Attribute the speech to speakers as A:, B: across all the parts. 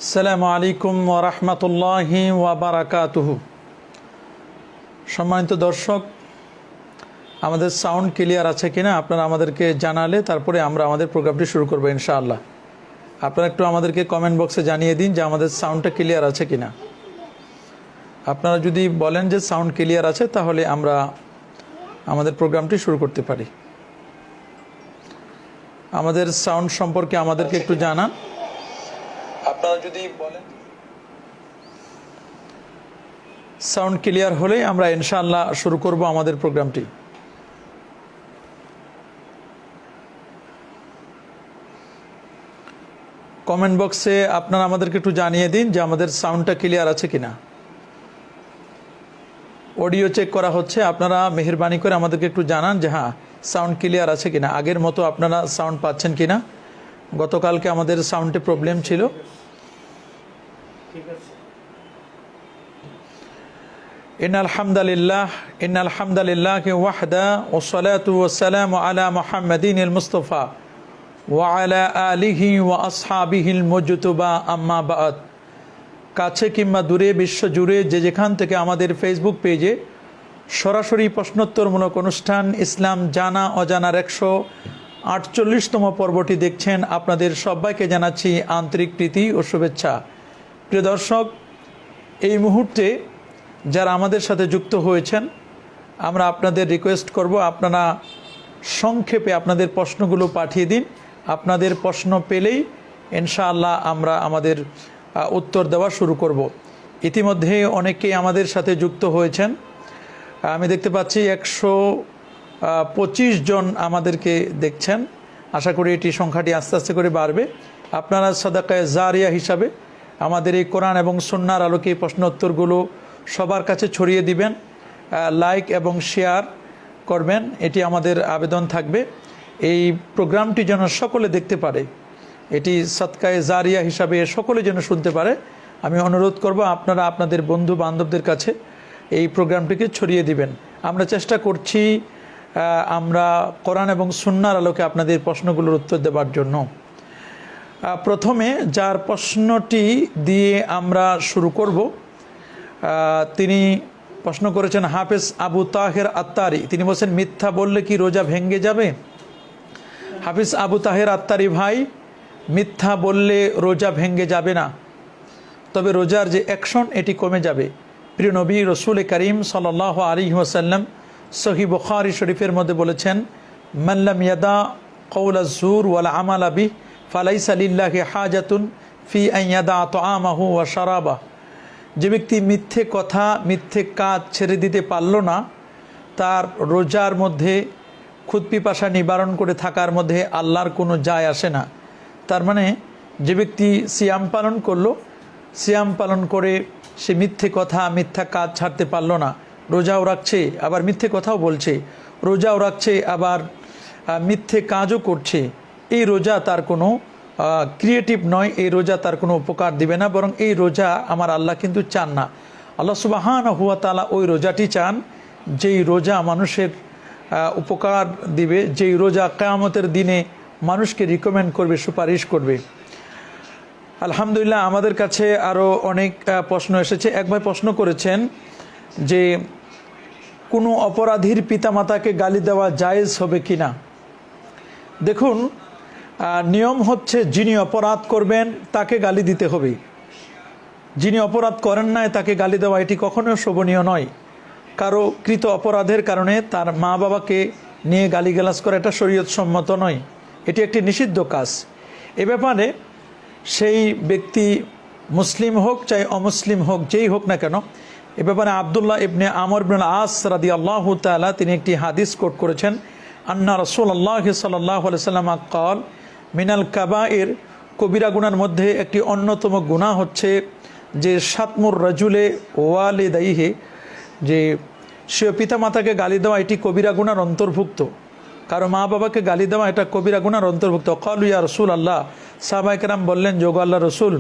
A: আসসালামু আলাইকুম ওয়া রাহমাতুল্লাহি ওয়া বারাকাতুহু। সম্মানিত দর্শক, আমাদের সাউন্ড ক্লিয়ার আছে কিনা আপনারা আমাদেরকে জানালে তারপরে আমরা আমাদের প্রোগ্রামটি শুরু করব ইনশাআল্লাহ। আপনারা একটু আমাদেরকে কমেন্ট বক্সে জানিয়ে দিন যে আমাদের সাউন্ডটা ক্লিয়ার আছে কিনা। আপনারা যদি বলেন যে সাউন্ড ক্লিয়ার আছে তাহলে আমরা আমাদের প্রোগ্রামটি শুরু করতে পারি। আমাদের সাউন্ড সম্পর্কে আমাদেরকে একটু জানান। আপনারা যদি বলেন সাউন্ড ক্লিয়ার হলে আমরা ইনশাআল্লাহ শুরু করব আমাদের প্রোগ্রামটি। কমেন্ট বক্সে আপনারা আমাদেরকে একটু জানিয়ে দিন যে আমাদের সাউন্ডটা ক্লিয়ার আছে কিনা। অডিও চেক করা হচ্ছে, আপনারা মেহেরবানি করে আমাদেরকে একটু জানান যে হ্যাঁ সাউন্ড ক্লিয়ার আছে কিনা, আগের মতো আপনারা সাউন্ড পাচ্ছেন কিনা। গতকালকে আমাদের সাউন্ডে প্রবলেম ছিল। ইন্নাল হামদালিল্লাহি ওয়াহদা ওয়াসসালাতু ওয়াসসালামু আলা মুহাম্মাদিনিল মুস্তাফা ওয়া আলা আলিহি ওয়া আসহাবিহিল মুজতবা, আম্মা বাদ। কাছে কিংবা দূরে, বিশ্ব জুড়ে যে যেখান থেকে আমাদের ফেসবুক পেজে সরাসরি প্রশ্নোত্তরমূলক অনুষ্ঠান ইসলাম জানা অজানার 148তম পর্বটি দেখছেন, আপনাদের সবাইকে জানাচ্ছি আন্তরিক প্রীতি ও শুভেচ্ছা। প্রিয় দর্শক, এই মুহূর্তে যারা আমাদের সাথে যুক্ত হয়েছেন, আমরা আপনাদের রিকোয়েস্ট করব আপনারা সংক্ষেপে আপনাদের প্রশ্নগুলো পাঠিয়ে দিন। আপনাদের প্রশ্ন পেলেই ইনশাআল্লাহ আমরা আমাদের উত্তর দেওয়া শুরু করব। ইতিমধ্যে অনেকেই আমাদের সাথে যুক্ত হয়েছেন, আমি দেখতে পাচ্ছি 125 জন আমাদেরকে দেখছেন। আশা করি এটি সংখ্যাটি আস্তে আস্তে করে বাড়বে। আপনারা সাদাকায়ে জারিয়া হিসাবে আমাদের এই কোরআন এবং সুন্নাহর আলোকে প্রশ্ন উত্তরগুলো সবার কাছে ছড়িয়ে দিবেন, লাইক এবং শেয়ার করবেন, এটি আমাদের আবেদন থাকবে। এই প্রোগ্রামটি যেন সকলে দেখতে পারে, এটি সাদকায়ে জারিয়া হিসাবে সকলে যেন শুনতে পারে, আমি অনুরোধ করব আপনারা আপনাদের বন্ধু বান্ধবদের কাছে এই প্রোগ্রামটিকে ছড়িয়ে দিবেন। আমরা চেষ্টা করছি আমরা কোরআন এবং সুন্নাহর আলোকে আপনাদের প্রশ্নগুলোর উত্তর দেওয়ার জন্য। প্রথমে যার প্রশ্নটি দিয়ে আমরা শুরু করব, তিনি প্রশ্ন করেছেন হাফেজ আবু তাহের আত্তারি। তিনি বলছেন, মিথ্যা বললে কি রোজা ভেঙে যাবে? হাফেজ আবু তাহের আত্তারি ভাই, মিথ্যা বললে রোজা ভেঙে যাবে না, তবে রোজার যে অ্যাকশন এটি কমে যাবে। প্রিয় নবী রসুল করিম সাল্লাল্লাহু আলাইহি ওয়াসাল্লাম সহিহ বুখারী শরীফের মধ্যে বলেছেন, মান লাম ইয়াদা কওলা যুর ওয়াল আমালা বিহি ফালাইসা লিল্লাহি হাজাতুন ফি আন ইয়াদা তাআমাহু ওয়া শারাবাহু। যে ব্যক্তি মিথ্যে কথা মিথ্যে কাজ ছেড়ে দিতে পারল না, তার রোজার মধ্যে ক্ষুধা পিপাসা নিবারণ করে থাকার মধ্যে আল্লাহর কোনো যায় আসে না। তার মানে যে ব্যক্তি সিয়াম পালন করলো, সিয়াম পালন করে সে মিথ্যে কথা মিথ্যা কাজ ছাড়তে পারলো না, রোজাও রাখছে আবার মিথ্যে কথাও বলছে, রোজাও রাখছে আবার মিথ্যে কাজও করছে, এই রোজা তার কোনো ক্রিয়েটিভ নয়, এই রোজা তার কোনো উপকার দিবে না, বরং এই রোজা আমার আল্লাহ কিন্তু চান না। আল্লাহ সুবহানাহু ওয়া তাআলা ওই রোজাটি চান যেই রোজা মানুষের উপকার দিবে, যেই রোজা কিয়ামতের দিনে মানুষকে রিকমেন্ড করবে, সুপারিশ করবে। আলহামদুলিল্লাহ, আমাদের কাছে আরও অনেক প্রশ্ন এসেছে। এক ভাই প্রশ্ন করেছেন যে কোনো অপরাধীর পিতামাতাকে গালি দেওয়া জায়েজ হবে কি না। দেখুন, নিয়ম হচ্ছে যিনি অপরাধ করবেন তাকে গালি দিতে হবে, যিনি অপরাধ করেন নাই তাকে গালি দেওয়া এটি কখনো শোভনীয় নয়। কারো কৃত অপরাধের কারণে তার মা বাবাকে নিয়ে গালিগালাজ করা এটা শরীয়ত সম্মত নয়, এটি একটি নিষিদ্ধ কাজ। এ ব্যাপারে সেই ব্যক্তি মুসলিম হোক চাই অমুসলিম হোক, যেই হোক না কেন, এ ব্যাপারে আব্দুল্লাহ ইবনে আমর ইবনে আস রাদিয়াল্লাহু তাআলা তিনি একটি হাদিস কোট করেছেন, আন্না রাসূলুল্লাহ সাল্লাল্লাহু আলাইহি ওয়াসাল্লাম ক্বাল মিনাল কাবায়ের, কবিরা গুনার মধ্যে একটি অন্যতম গুনাহ হচ্ছে যে শাতমুর রাজুলে ওয়ালিদাইহি, যে সে পিতামাতাকে গালি দেওয়া এটি কবিরা গুনার অন্তর্ভুক্ত। কারো মা বাবাকে গালি দেওয়া এটা কবিরা গুনার অন্তর্ভুক্ত। ক্বালু ইয়া রাসূলুল্লাহ, সাহাবায়ে কেরাম বললেন, যোগো আল্লাহ রসুল,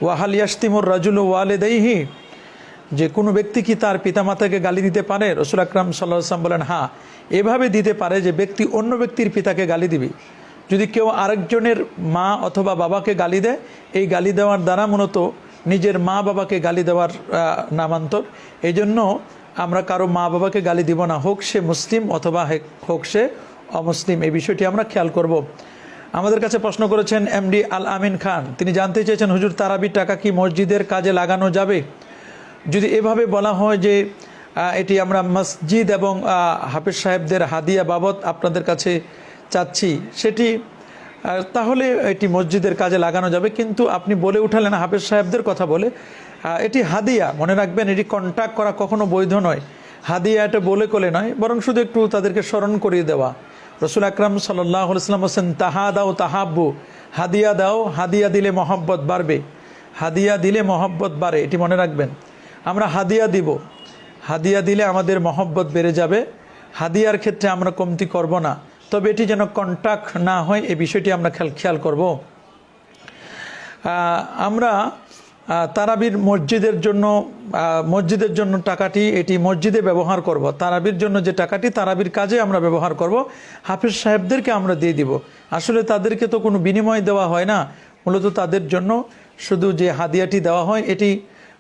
A: ওয়া হাল ইয়াশতিমুর রাজুলু ওয়ালিদাইহি, যে কোনো ব্যক্তি কি তার পিতামাতাকে গালি দিতে পারে? রাসূল আকরাম সাল্লাল্লাহু আলাইহি ওয়াসাল্লাম বলেন, হ্যাঁ, এভাবে দিতে পারে যে ব্যক্তি অন্য ব্যক্তির পিতাকে গালি দিবে। যদি কেউ আরেকজনের মা অথবা বাবাকে গালি দেয়, এই গালি দেওয়ার দ্বারা মূলত নিজের মা বাবাকে গালি দেওয়ার নামান্তর। এই জন্য আমরা কারো মা বাবাকে গালি দিব না, হোক সে মুসলিম অথবা হোক সে অমুসলিম। এই বিষয়টি আমরা খেয়াল করব। আমাদের কাছে প্রশ্ন করেছেন এমডি আল আমিন খান। তিনি জানতে চেয়েছেন, হুজুর তারাবির টাকা কি মসজিদের কাজে লাগানো যাবে? যদি এভাবে বলা হয় যে এটি আমরা মসজিদ এবং হাফেজ সাহেবদের হাদিয়া বাবদ আপনাদের কাছে চাচ্ছি, সেটি তাহলে এটি মসজিদের কাজে লাগানো যাবে। কিন্তু আপনি বলে উঠালেন হাফেজ সাহেবদের কথা বলে, এটি হাদিয়া, মনে রাখবেন এটি কন্ট্যাক্ট করা কখনো বৈধ নয়। হাদিয়া এটা বলে কোলে নয়, বরং শুধু একটু তাদেরকে স্মরণ করিয়ে দেওয়া। রসুল আকরাম সাল্লাল্লাহু আলাইহি ওয়াসাল্লাম বলেন, তাহা দাও তাহাব্বু, হাদিয়া দাও, হাদিয়া দিলে মহব্বত বাড়বে, হাদিয়া দিলে মহব্বত বাড়ে, এটি মনে রাখবেন। আমরা হাদিয়া দিব, হাদিয়া দিলে আমাদের মহব্বত বেড়ে যাবে, হাদিয়ার ক্ষেত্রে আমরা কমতি করব না, তবে এটি যেন কন্ট্যাক্ট না হয় এই বিষয়টি আমরা খেয়াল করব। আমরা তারাবির মসজিদের জন্য টাকাটি এটি মসজিদে ব্যবহার করব। তারাবির জন্য যে টাকাটি তারাবির কাজে আমরা ব্যবহার করব, হাফেজ সাহেবদেরকে আমরা দিয়ে দিব। আসলে তাদেরকে তো কোনো বিনিময় দেওয়া হয় না, মূলত তাদের জন্য শুধু যে হাদিয়াটি দেওয়া হয় এটি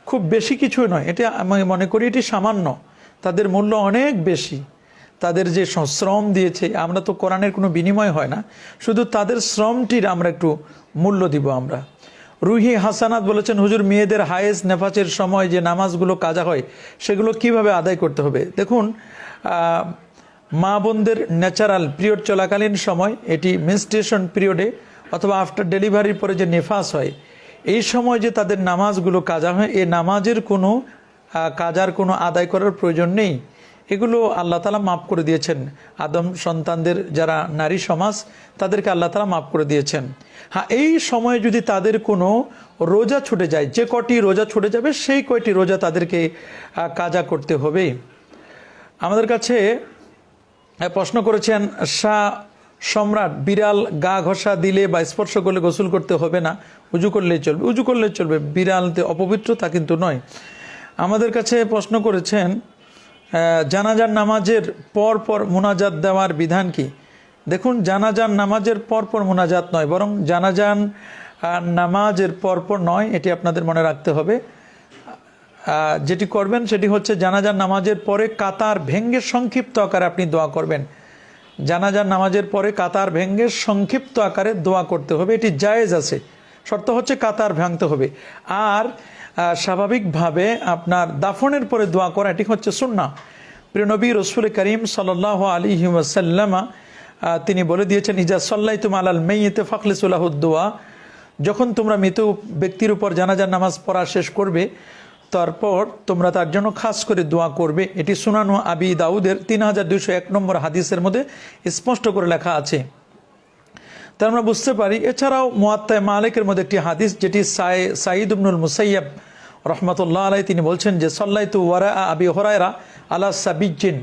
A: খুব বেশি কিছু নয়, এটা আমি মনে করি এটি সামান্য। তাদের মূল্য অনেক বেশি, তাদের যে শ্রম দিয়েছে, আমরা তো কোরআনের কোনো বিনিময় হয় না, শুধু তাদের শ্রমটির আমরা একটু মূল্য দিব আমরা। রুহি হাসানাত বলেছেন, হুজুর মেয়েদের হায়েজ নেফাসের সময় যে নামাজগুলো কাজা হয় সেগুলো কিভাবে আদায় করতে হবে? দেখুন, মা বোনদের ন্যাচারাল পিরিয়ড চলাকালীন সময়, এটি মেনস্ট্রুয়েশন পিরিয়ডে অথবা আফটার ডেলিভারির পরে যে নেফাস হয়, এই সময় যে তাদের নামাজগুলো কাজা হয়, এই নামাজের কোনো কাজার কোনো আদায় করার প্রয়োজন নেই। এগুলো আল্লাহ তাআলা মাফ করে দিয়েছেন। আদম সন্তানদের যারা নারী সমাজ, তাদেরকে আল্লাহ তাআলা মাফ করে দিয়েছেন। হ্যাঁ, এই সময়ে যদি তাদের কোনো রোজা ছুটে যায়, যে কটি রোজা ছুটে যাবে সেই কয়টি রোজা তাদেরকে কাজা করতে হবে। আমাদের কাছে প্রশ্ন করেছেন শাহ সম্রাট, বিড়াল গা ঘষা দিলে বা স্পর্শ করলে গোসল করতে হবে না, উজু করলেই চলবে? উজু করলেই চলবে, বিড়ালতে অপবিত্র তা কিন্তু নয়। আমাদের কাছে প্রশ্ন করেছেন জানাজার নামাজের পর পর মোনাজাত দেওয়ার বিধান কি? দেখুন, জানাজার নামাজের পর পর মোনাজাত নয়, বরং জানাজান নামাজের পর পর নয়, এটি আপনাদের মনে রাখতে হবে। যেটি করবেন সেটি হচ্ছে জানাজার নামাজের পরে কাতার ভেঙ্গে সংক্ষিপ্ত আকারে আপনি দোয়া করবেন। জানাজার নামাজের পরে কাতার ভেঙ্গে সংক্ষিপ্ত আকারে দোয়া করতে হবে, এটি জায়েজ আছে, শর্ত হচ্ছে কাতার ভাঙতে হবে। আর স্বাভাবিকভাবে আপনার দাফনের পরে দোয়া করা, এটি হচ্ছে সুন্নাহ। প্রিয় নবী রাসূল করিম সাল্লাল্লাহু আলাইহি ওয়াসাল্লাম তিনি বলে দিয়েছেন, ইজা সাল্লাইতুম আলাল মাইয়িতি ফাখলিসু লাহু দুআ, যখন তোমরা মৃত ব্যক্তির উপর জানাজার নামাজ পড়া শেষ করবে, তারপর তোমরা তার জন্য খাস করে দোয়া করবে। এটি সুনান আবি দাউদের 3201 নম্বর হাদিসের মধ্যে স্পষ্ট করে লেখা আছে। তাই আমরা বুঝতে পারি। এছাড়াও মুয়াত্তা মালিকের মধ্যে একটি হাদিস, যেটি সাঈদ ইবনুল মুসাইয়্যিব রাহমাতুল্লাহ আলাইহি তিনি বলছেন যে সাল্লাইতু ওয়ারা আবি হুরায়রা আলা সাবিজ্জিন,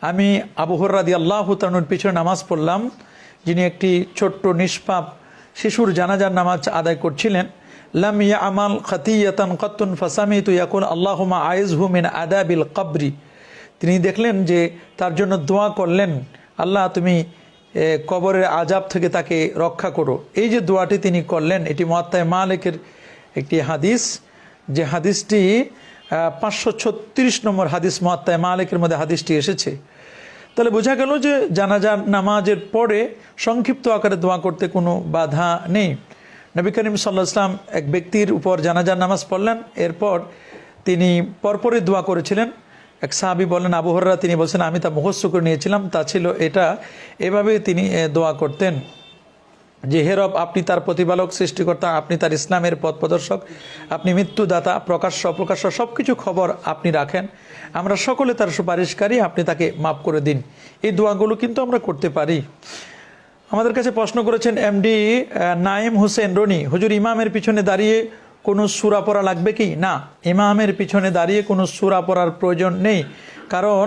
A: আমি আবু হুরায়রা রাদিয়াল্লাহু তাআলার পিছনে নামাজ পড়লাম, যিনি একটি ছোট্ট নিষ্পাপ শিশুর জানাজার নামাজ আদায় করছিলেন। লাম ইয়ামাল খাতিয়াতান কাত্তুন ফাসামিতু ইয়াকুল আল্লাহুম্মা আইযহু মিন আদাবিল কবরি, তিনি দেখলেন যে তার জন্য দোয়া করলেন, আল্লাহ তুমি কবরের আজাব থেকে তাকে রক্ষা করো। এই যে দোয়াটি তিনি করলেন, এটি মুয়াত্তা মালিকের একটি হাদিস, যে হাদিসটি 536 নম্বর হাদিস মুয়াত্তা মালিকের মধ্যে হাদিসটি এসেছে। তাহলে বোঝা গেল যে জানাজার নামাজের পরে সংক্ষিপ্ত আকারে দোয়া করতে কোনো বাধা নেই। নবী করিম সাল্লাল্লাহু আলাইহি ওয়াসাল্লাম এক ব্যক্তির উপর জানাজার নামাজ পড়লেন, এরপর তিনি পরপরই দোয়া করেছিলেন। এক সাহাবী বলেন, আবু হুরায়রা, তিনি বলছেন আমি তা মুখস্থ করে নিয়েছিলাম, তা ছিল এটা, এভাবে তিনি দোয়া করতেন যে হে রব, আপনি তার প্রতিপালক, সৃষ্টিকর্তা, আপনি তার ইসলামের পথ প্রদর্শক, আপনি মৃত্যুদাতা, প্রকাশ্য অপ্রকাশ্য সব কিছু খবর আপনি রাখেন, আমরা সকলে তার সুপারিশকারী, আপনি তাকে মাফ করে দিন। এই দোয়াগুলো কিন্তু আমরা করতে পারি। আমাদের কাছে প্রশ্ন করেছেন এমডি নাইম হোসেন রনি, হুজুর ইমামের পিছনে দাঁড়িয়ে কোনো সূরা পড়া লাগবে কি? না, ইমামের পিছনে দাঁড়িয়ে কোনো সূরা পড়ার প্রয়োজন নেই, কারণ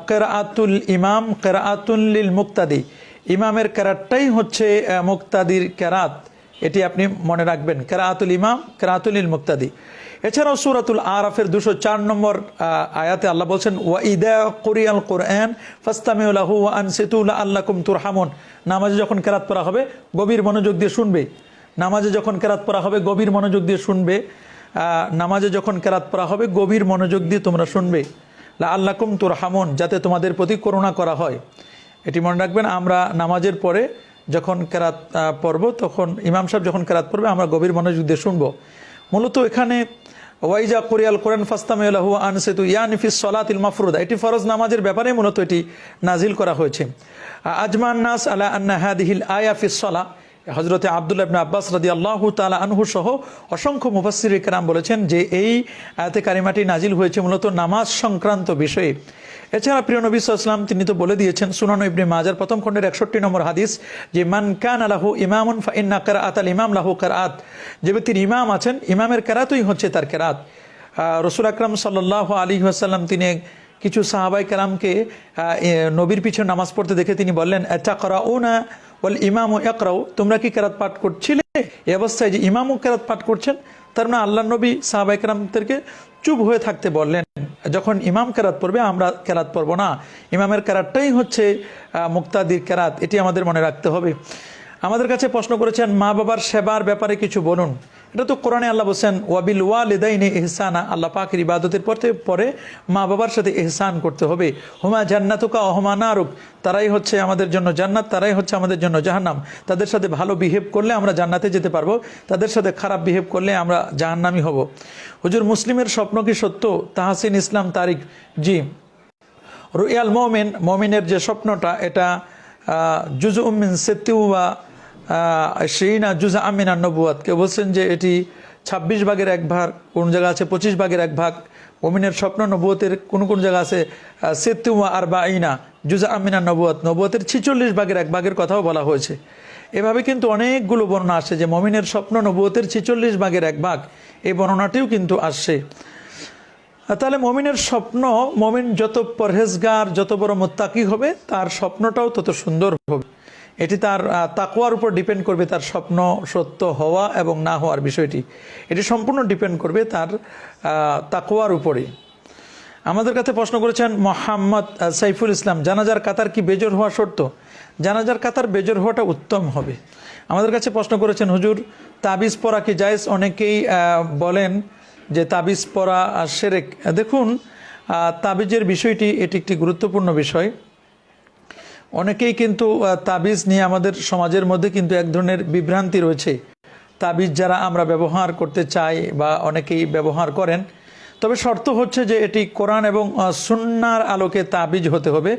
A: কিরাআতুল ইমাম কিরাআতুন লিল মুক্তাদি, ইমামের কেরাতটাই হচ্ছে মুক্তাদির কেরাত। এটি আপনি মনে রাখবেন, কেরাআতুল ইমাম কেরাআতুল মুক্তাদি। এছাড়াও সূরাতুল আরাফের 204 নম্বর আয়াতে আল্লাহ বলছেন, ওয়া ইদা কুরিয়াল কুরআন ফাসতামিউ লাহু ওয়া আনসিতু লাআল্লাকুম তুরহামুন। নামাজে যখন কেরাত পড়া হবে গভীর মনোযোগ দিয়ে শুনবে। নামাজে যখন কেরাত পড়া হবে গভীর মনোযোগ দিয়ে শুনবে। নামাজে যখন কেরাত পড়া হবে গভীর মনোযোগ দিয়ে তোমরা শুনবে। লাআল্লাকুম তুরহামুন, যাতে তোমাদের প্রতি করুণা করা হয়। এটি মনে রাখবেন, আমরা নামাজের পরে যখন কেরাত পড়ব, তখন ইমাম সাহেব যখন কেরাত পড়বে আমরা গভীর মনোযোগ দিয়ে শুনবো। মূলত এখানে ওয়াইজা কুরিয়াল কোরআন ফাসতামিউ লাহু ওয়া আনসিতু ইয়ানি ফিস সালাতিল মাফরুদা, এটি ফরজ নামাজের ব্যাপারে মূলত এটি নাজিল করা হয়েছে। আজমান নাস আলা আন্না হাদিহিল আয়া ফিস সালাহ, হযরতে আব্দুল্লাহ ইবনে আব্বাস রাদিয়াল্লাহু তাআলা আনহু সহ অসংখ্য মুফাসসিরে কেরাম বলেছেন যে এই আয়াতে কারিমাটি নাজিল হয়েছে মূলত নামাজ সংক্রান্ত বিষয়ে। এছাড়া প্রিয় নবী সাল্লাল্লাহু আলাইহি ওয়াসাল্লাম তিনি তো বলে দিয়েছেন সুনান ইবনে মাজার প্রথম খণ্ডের 61 নম্বর হাদিস, যে মান কানা লাহু ইমামুন ফা ইন্না কিরাআতাল ইমাম লাহু কিরাআত, যে ব্যক্তির ইমাম আছেন ইমামের কেরাতই হচ্ছে তার কেরাত। রাসূল আকরাম সাল্লাল্লাহু আলাইহি ওয়াসাল্লাম তিনি কিছু সাহাবায়ে কেরামকে নবীর পিছনে নামাজ পড়তে দেখে তিনি বললেন, আতাকরাউনা ওয়াল ইমামু ইয়াকরাউ, তোমরা কি কেরাত পাঠ করছিলে? এই অবস্থায় যে ইমামও কেরাত পাঠ করছেন, তার মানে আল্লাহর নবী সাহাবায়ে কেরামদেরকে চুপ হয়ে থাকতে বললেন। যখন ইমাম কেরাত পড়বে আমরা কেরাত পড়ব না, ইমামের কেরাতটাই হচ্ছে মুক্তাদির কেরাত, এটি আমাদের মনে রাখতে হবে। আমাদের কাছে প্রশ্ন করেছেন মা বাবার সেবার ব্যাপারে কিছু বলুন। এটা তো কোরআনে আল্লাহ বলছেন ওয়াবিল ওয়ালিদাইনি ইহসানা, আল্লাহ পাকের ইবাদতের পরে মা বাবার সাথে ইহসান করতে হবে। হুমা জান্নাতুকা ওয়া হুমা নারুক, তারাই হচ্ছে আমাদের জন্য জান্নাত, তারাই হচ্ছে আমাদের জন্য জাহান্নাম। তাদের সাথে ভালো বিহেভ করলে আমরা জান্নাতে যেতে পারবো, তাদের সাথে খারাপ বিহেভ করলে আমরা জাহান্নামী হব। হুজুর, মুসলিমের স্বপ্ন কি সত্য? তাহসিন ইসলাম তারিক, জি। রুয়াল মুমিন, মুমিনের যে স্বপ্নটা, এটা জুজউম মিন সিত্তিওয়া শিনা জুজআ মিনান নবুয়াত। কেউ বলছেন যে এটি 26 ভাগের 1 ভাগ, কোন জায়গা আছে 25 ভাগের 1 ভাগ। মুমিনের স্বপ্ন নবুয়তের কোন জায়গা আছে সিত্তিওয়া আরবাঈনা জুজআ মিনান নবুয়াত, নবুয়তের 46 ভাগের 1 ভাগের কথাও বলা হয়েছে। এভাবে কিন্তু অনেকগুলো বর্ণনা আসছে যে মুমিনের স্বপ্ন নবুয়তের 46 ভাগের 1 ভাগ, এই বর্ণনাটিও কিন্তু আসছে। তাহলে মুমিনের স্বপ্ন, মুমিন যত পরহেজগার, যত বড় মুত্তাকি হবে, তার স্বপ্নটাও তত সুন্দর হবে। এটি তার তাকওয়ার উপর ডিপেন্ড করবে, তার স্বপ্ন সত্য হওয়া এবং না হওয়ার বিষয়টি, এটি সম্পূর্ণ ডিপেন্ড করবে তার তাকওয়ার উপরে। আমাদের কাছে প্রশ্ন করেছেন মোহাম্মদ সাইফুল ইসলাম, জানাজার কাতার কি বেজোর হওয়া শর্ত? জানাজার কাতার বেজোর হওয়াটা উত্তম হবে। আমাদের কাছে প্রশ্ন করেছেন হুজুর, তাবিজ পরা কি জায়েজ? অনেকেই বলেন যে তাবিজ পরা শিরক। দেখুন, তাবিজের বিষয়টি এটি একটি গুরুত্বপূর্ণ বিষয়। অনেকেই কিন্তু তাবিজ নিয়ে আমাদের সমাজের মধ্যে কিন্তু এক ধরনের বিভ্রান্তি রয়েছে। তাবিজ যারা আমরা ব্যবহার করতে চাই বা অনেকেই ব্যবহার করেন, তবে শর্ত হচ্ছে যে এটি কোরআন এবং সুন্নাহর আলোকে তাবিজ হতে হবে,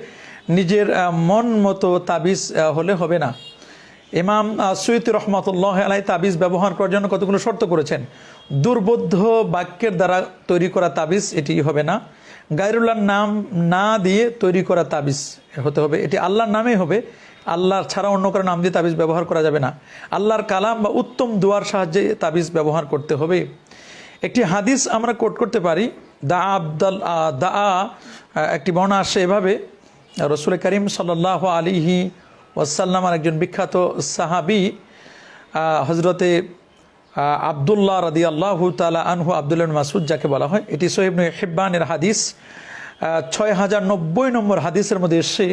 A: নিজের মন মতো তাবিজ হলে হবে না। ইমাম সুয়ুতি রহমাতুল্লাহ আলাইহি তাবিজ ব্যবহার করার জন্য কতগুলো শর্ত করেছেন। দুর্বোধ্য বাক্যের দ্বারা তৈরি করা তাবিজ এটি হবে না। গায়রুল্লাহর নাম না দিয়ে তৈরি করা তাবিজ হতে হবে, এটি আল্লাহর নামেই হবে, আল্লাহর ছাড়া অন্য কারো নাম দিয়ে তাবিজ ব্যবহার করা যাবে না। আল্লাহর কালাম বা উত্তম দুয়ার সাহায্যে তাবিজ ব্যবহার করতে হবে। একটি হাদিস আমরা কোট করতে পারি, একটি বর্ণনা আসে এভাবে, রাসূল করিম সাল্লাল্লাহু আলাইহি ওয়াসাল্লামের একজন বিখ্যাত সাহাবী হযরতে আব্দুল্লাহ রাদিয়াল্লাহু তাআলা আনহু, আব্দুল্লাহ ইবনে মাসউদ যাকে বলা হয়, এটি সহিহ ইবনে হিব্বানের হাদিস 6090 নম্বর হাদিসের মধ্যে এসেছে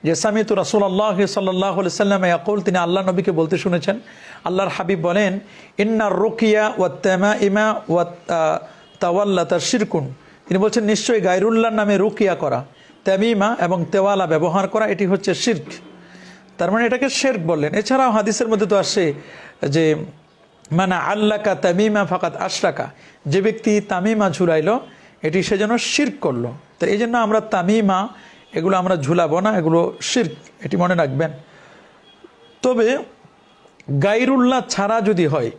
A: যে সামিতু রাসূলুল্লাহ সাল্লাল্লাহু আলাইহি ওয়াসাল্লাম ইয়াকুল, তিনি আল্লাহ নবীকে বলতে শুনেছেন, আল্লাহর হাবিব বলেন, ইন্নার রুকিয়া ওয়াত তামাইমা ওয়াত তাওয়াল্লাতা শিরকুন। তিনি বলছেন নিশ্চয়ই গায়রুল্লাহর নামে রুকিয়া করা, তামিমা এবং তেওয়ালা ব্যবহার করা এটি হচ্ছে শিরক। তার মানে এটাকে শিরক বললেন। এছাড়াও হাদিসের মধ্যে তো আসে যে মানা আল্লাকা তামিমা ফাকাত আশরাকা, যে ব্যক্তি তামিমা ঝুলাইলো এটি সেজন্য শিরক করলো। তো এই জন্য আমরা তামিমা এগুলো আমরা ঝুলাবো না, এগুলো শিরক, এটি মনে রাখবেন। তবে গায়রুল্লাহ ছাড়া যদি হয়,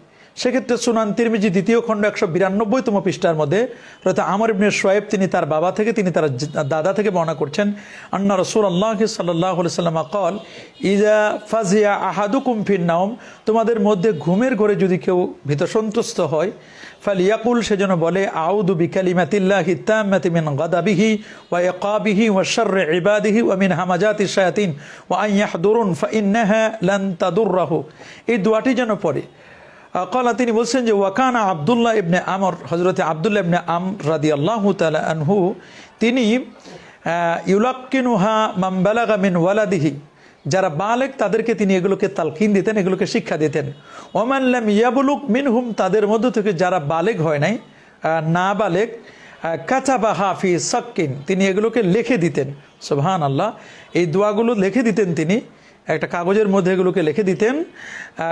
A: সেক্ষেত্রে সুনান তিরমিজি 2য় খণ্ড 192তম পৃষ্ঠার মধ্যে আমর ইবনে শুআয়ব তিনি তার বাবা থেকে তিনি তার দাদা থেকে বর্ণনা করছেন আন্না রাসূলুল্লাহ সাল্লাল্লাহু আলাইহি ওয়াসাল্লাম قال ইযা ফাজিয়া আহাদুকুম ফিন নাওম, তোমাদের মধ্যে ঘুমের ঘরে যদি কেউ ভীত সন্ত্রস্ত হয়, ফালিয়াকুল, সেজন্য বলে আউযু বিকালিমাতিল্লাহি তাম্মাতি মিন গাদাবিহি ওয়া ইকাবিহি ওয়া শাররি ইবাদিহি ওয়া মিন হামাজাতিশ শায়াতিন ওয়া আন ইয়াহদুরুন ফাইন্নাহা লান তাদুররাহু। এই দোয়াটি যেন পড়ে। কলা, তিনি বলছেন যে ওয়াকানা আব্দুল্লাহ ইবনে আমর, হযরতে আব্দুল্লাহ ইবনে আমর রাদিয়াল্লাহু তাআলা আনহু, তিনি ইউলাক্কিনুহা মান বালাগা মিন ওয়ালাদিহি, যারা বালেক তাদেরকে তিনি এগুলোকে তালকিন দিতেন, এগুলোকে শিক্ষা দিতেন। ওমান লাম ইয়াবলুগ মিনহুম, তাদের মধ্য থেকে যারা বালেগ হয় নাই, না বালেগ, কাতাবাহা ফি সাক্কিন, তিনি এগুলোকে লিখে দিতেন। সুবহানাল্লাহ, এই দোয়াগুলো লিখে দিতেন তিনি একটা কাগজের মধ্যে, এগুলোকে লিখে দিতেন।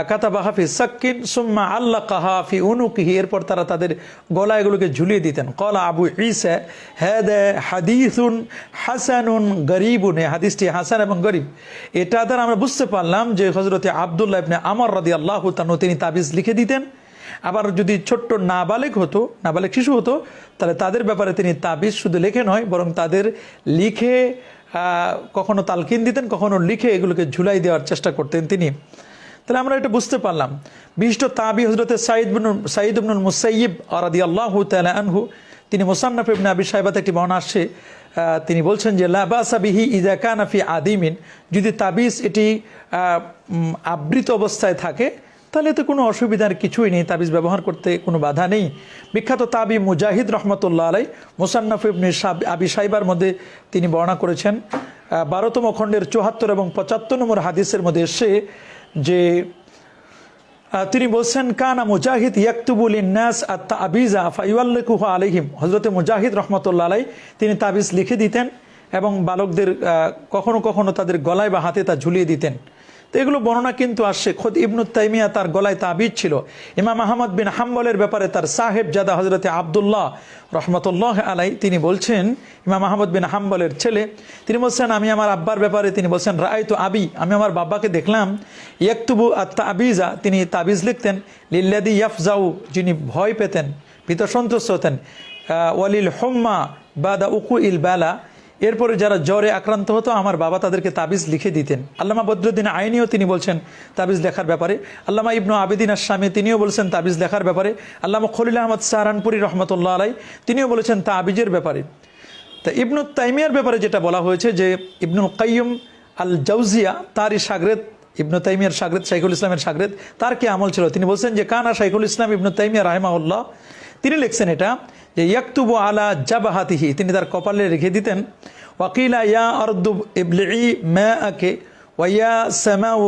A: কাতাবাহা ফি সাক্কিন সুম্মা আল্লাকাহা ফি উনুকিহি, এরপর তারা তাদের গলায় এগুলোকে ঝুলিয়ে দিতেন। ক্বালা আবু ঈসা হাদা হাদিসুন হাসানুন গরীবুন, এই হাদিসটি হাসান এবং গরীব। এটা দ্বারা আমরা বুঝতে পারলাম যে হযরতে আব্দুল্লাহ ইবনে আমর রাদিয়াল্লাহু তাআলা তিনি তাবিজ লিখে দিতেন। আবার যদি ছোট্ট নাবালেগ হতো, নাবালেগ শিশু হতো, তাহলে তাদের ব্যাপারে তিনি তাবিজ শুধু লিখে নয়, বরং তাদের লিখে কখনো তালকিন দিতেন, কখনো লিখে এগুলোকে ঝুলাই দেওয়ার চেষ্টা করতেন তিনি। তাহলে আমরা এটা বুঝতে পারলাম। বিশিষ্ট তাবি হযরতে সাঈদ ইবনুল মুসাইয়িব রাদিয়াল্লাহু তাআলা আনহু, তিনি মুসান্নাফ ইবনে আবি শাইবাতে একটি বর্ণনা আসছে, তিনি বলছেন যে লা বাসা বিহি ইযা কানা ফি আদিমিন, যদি তাবিজ এটি আবৃত অবস্থায় থাকে তাহলে তো কোনো অসুবিধার কিছুই নেই, তাবিজ ব্যবহার করতে কোনো বাধা নেই। বিখ্যাত তাবি মুজাহিদ রহমতুল্লাহ আলাই মুসান্নাফ ইবনে আবি শাইবার মধ্যে তিনি বর্ণনা করেছেন 12তম খণ্ডের 74 এবং 75 নম্বর হাদিসের মধ্যে এসে যে তিনি বলছেন কানা মুজাহিদ ইয়াকতুবু লিন-নাস আত-তাবিজা ফায়ুআল্লিকুহু আলাইহিম, হযরতে মুজাহিদ রহমতুল্লাহ আলাই তিনি তাবিজ লিখে দিতেন এবং বালকদের কখনো কখনো তাদের গলায় বা হাতে তা ঝুলিয়ে দিতেন। তো এগুলো বর্ণনা কিন্তু আসছে, খোদ ইবনু তাইমিয়া তার গলায় তাবিজ ছিল। ইমাম আহমদ বিন হাম্বলের ব্যাপারে তার সাহেব জাদা হযরতে আব্দুল্লাহ রহমতুল্লাহ আলাই তিনি বলছেন, ইমাম আহমদ বিন হাম্বলের ছেলে, তিনি বলছেন আমি আমার আব্বার ব্যাপারে তিনি বলছেন রাআইতু আবি, আমি আমার বাবাকে দেখলাম, ইয়াকতুবু আত-তাবিজা, তিনি তাবিজ লিখতেন, লিল্লাযী ইয়াফজাউ, যিনি ভয় পেতেন, ভীত সন্ত্রস্ত হতেন, ওয়ালিল হুম্মা বাদা উকুইল বালা, এরপরে যারা জ্বরে আক্রান্ত হতো আমার বাবা তাদেরকে তাবিজ লিখে দিতেন। আল্লামা বদরুদ্দিন আইনিও তিনি বলছেন তাবিজ লেখার ব্যাপারে। আল্লামা ইবনু আবিদিন আশ-শামী তিনিও বলছেন তাবিজ লেখার ব্যাপারে। আল্লামা খলিল আহমদ সাহারানপুরি রহমতুল্লাহ আলাই তিনিও বলেছেন তাবিজের ব্যাপারে। তা ইবনু তাইমিয়ার ব্যাপারে যেটা বলা হয়েছে যে ইবনুল কাইয়্যিম আল জাওজিয়া, তারই শাগরেদ, ইবনু তাইমিয়ার শাগরেদ, শাইখুল ইসলামের শাগরেদ, তার কি আমল ছিল, তিনি বলছেন যে কানা শাইখুল ইসলাম ইবনু তাইমিয়া রাহিমাহুল্লাহ, তিনি লিখছেন এটা যে ইয়াকতুবু আলা জাবাহাতিহি, তিনি তার কপালে রেখে দিতেন, ওয়াকিলা ইয়া আরদু ইবলিই মাআকে ওয়া ইয়া সামাউ